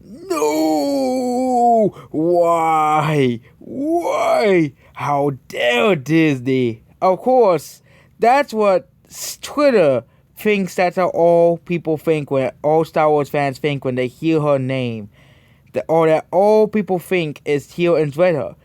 No! Why? Why? How dare Disney? Of course, that's what Twitter thinks. That's how all people think when all Star Wars fans think when they hear her name. That all people think is hear and Twitter.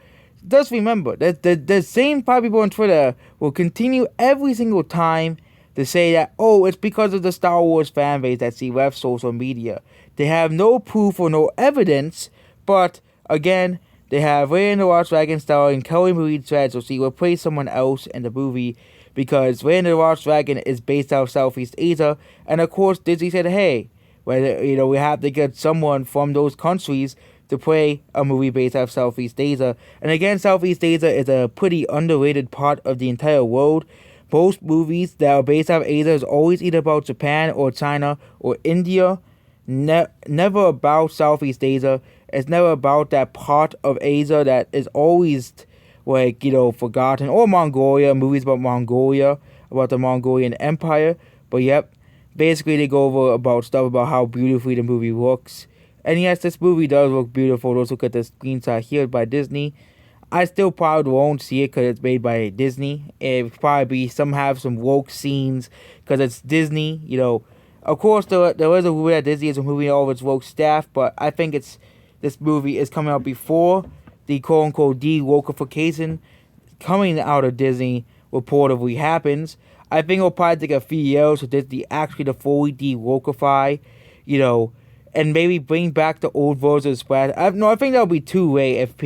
Just remember that the same five people on Twitter will continue every single time to say that, oh, it's because of the Star Wars fan base that see left social media. They have no proof or no evidence, but again, they have Raya and the Lost Dragon starring Kelly Marie Tran, so she replaced someone else in the movie because Raya and the Lost Dragon is based out of Southeast Asia, and of course Disney said, hey, whether we have to get someone from those countries to play a movie based out of Southeast Asia. And again, Southeast Asia is a pretty underrated part of the entire world. Most movies that are based out of Asia is always either about Japan or China or India. Never about Southeast Asia. It's never about that part of Asia that is always forgotten. Or Mongolia, movies about Mongolia, about the Mongolian Empire. But yep, basically they go over about stuff about how beautifully the movie looks. And yes, this movie does look beautiful. Let's look at the screenshot here by Disney. I still probably won't see it because it's made by Disney. It would probably be some woke scenes because it's Disney. Of course there is a movie that Disney is removing all of its woke staff, but I think this movie is coming out before the quote unquote de-wokeification coming out of Disney reportedly happens. I think it'll probably take a few years for Disney actually to fully de-wokeify, and maybe bring back the old version of Splash. I think that'll be too late if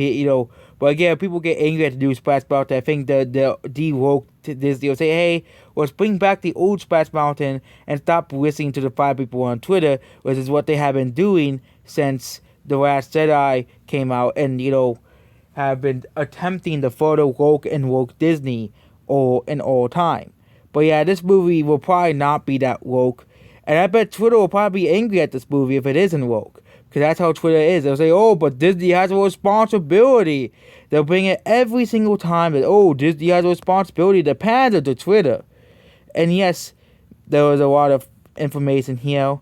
but again, if people get angry at the new Splash Mountain, I think the de-woke Disney will say, hey, let's bring back the old Splash Mountain and stop listening to the five people on Twitter, which is what they have been doing since The Last Jedi came out, and have been attempting to further woke Disney in all time. But yeah, this movie will probably not be that woke. And I bet Twitter will probably be angry at this movie if it isn't woke. Because that's how Twitter is. They'll say, oh, but Disney has a responsibility. They'll bring it every single time that, oh, Disney has a responsibility to pander to Twitter. And yes, there was a lot of information here.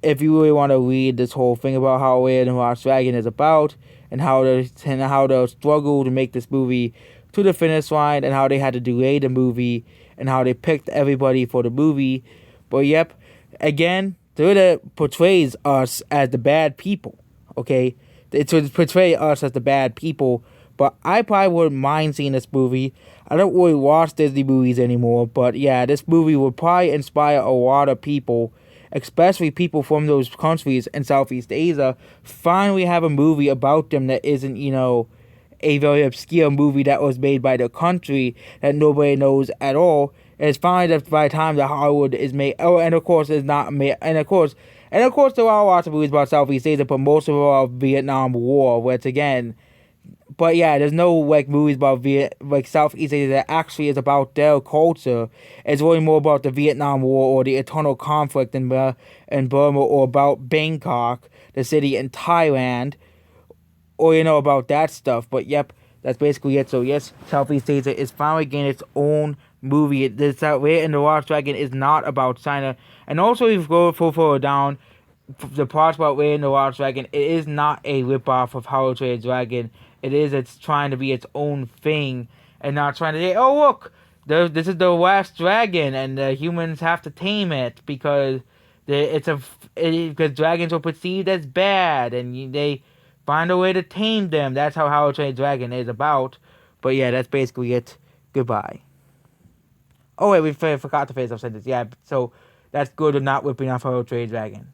If you really want to read this whole thing about how Raya and the Lost Dragon is about, and how the struggle to make this movie to the finish line, and how they had to delay the movie, and how they picked everybody for the movie. But yep, again, Twitter portrays us as the bad people, okay? It would portray us as the bad people, but I probably wouldn't mind seeing this movie. I don't really watch Disney movies anymore, but yeah, this movie would probably inspire a lot of people, especially people from those countries in Southeast Asia, finally have a movie about them that isn't, a very obscure movie that was made by the country that nobody knows at all. And it's finally that by the time that Hollywood is made, and of course it's not made, and of course there are lots of movies about Southeast Asia, but most of them are Vietnam War, which again, but yeah, there's no movies about Southeast Asia that actually is about their culture. It's really more about the Vietnam War or the eternal conflict in Burma, or about Bangkok, the city in Thailand, or about that stuff. But yep, that's basically it. So yes, Southeast Asia is finally getting its own movie. This Raya and the Lost Dragon is not about China. And also, if you go further down, the parts about Raya and the Lost Dragon, it is not a ripoff of How to Train a Dragon. It's trying to be its own thing, and not trying to say, oh look, this is the last dragon, and the humans have to tame it because because dragons are perceived as bad, and they find a way to tame them. That's how to Train a Dragon is about. But yeah, that's basically it. Goodbye. Oh wait, we forgot to finish up sentence. Yeah, so that's good of not whipping off How to Train a Dragon.